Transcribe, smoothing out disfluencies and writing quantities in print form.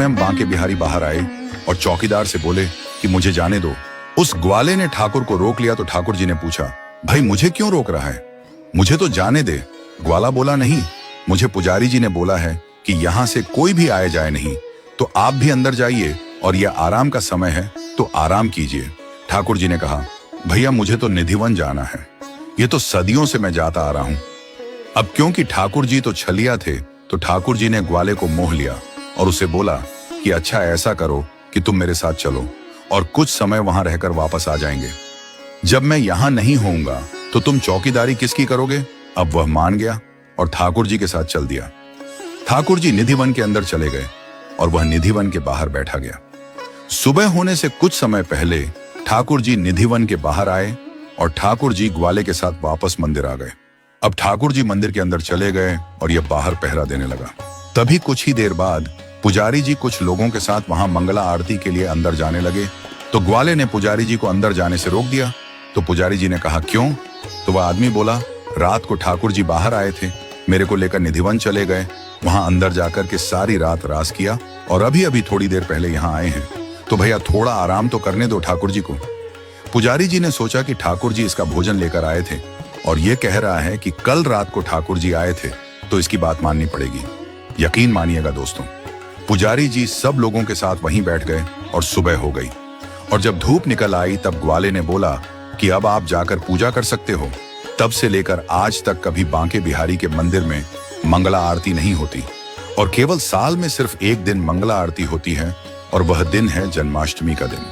स्वयं बांके बिहारी बाहर आए और चौकीदार से बोले कि मुझे जाने दो। उस ग्वाले ने ठाकुर को रोक लिया तो ठाकुर जी ने पूछा, भाई मुझे क्यों रोक रहा है, मुझे तो जाने दे। ग्वाला बोला, नहीं, मुझे पुजारी जी ने बोला है कि यहाँ से कोई भी आए जाए नहीं, तो आप भी अंदर जाइए और यह आराम का समय है तो आराम कीजिए। ठाकुर जी ने कहा, भैया मुझे तो निधिवन जाना है, ये तो सदियों से मैं जाता आ रहा हूं। अब क्योंकि ठाकुर जी तो छलिया थे तो ठाकुर जी ने ग्वाले को मोह लिया और उसे बोला कि अच्छा ऐसा करो कि तुम मेरे साथ चलो और कुछ समय वहां रहकर वापस आ जाएंगे। जब मैं यहां नहीं होऊंगा तो तुम चौकीदारी किसकी करोगे। अब वह मान गया और ठाकुर जी के साथ चल दिया। ठाकुर जी निधिवन के अंदर चले गए और वह निधिवन के बाहर बैठा गया। सुबह होने से कुछ समय पहले ठाकुर जी निधिवन के बाहर आए और ठाकुर जी ग्वाले के साथ वापस मंदिर आ गए। अब ठाकुर जी मंदिर के अंदर चले गए और यह बाहर पहरा देने लगा। तभी कुछ ही देर बाद पुजारी जी कुछ लोगों के साथ वहां मंगला आरती के लिए अंदर जाने लगे तो ग्वाले ने पुजारी जी को अंदर जाने से रोक दिया। तो पुजारी जी ने कहा, क्यों? तो वह आदमी बोला, रात को ठाकुर जी बाहर आए थे, मेरे को लेकर निधिवन चले गए, वहां अंदर जाकर के सारी रात रास किया और अभी अभी थोड़ी देर पहले यहाँ आए हैं, तो भैया थोड़ा आराम तो करने दो ठाकुर जी को। पुजारी जी ने सोचा कि ठाकुर जी इसका भोजन लेकर आए थे और ये कह रहा है कि कल रात को ठाकुर जी आए थे, तो इसकी बात माननी पड़ेगी। यकीन मानिएगा दोस्तों, पुजारी जी सब लोगों के साथ वहीं बैठ गए और सुबह हो गई और जब धूप निकल आई तब ग्वाले ने बोला कि अब आप जाकर पूजा कर सकते हो। तब से लेकर आज तक कभी बांके बिहारी के मंदिर में मंगला आरती नहीं होती और केवल साल में सिर्फ एक दिन मंगला आरती होती है और वह दिन है जन्माष्टमी का दिन।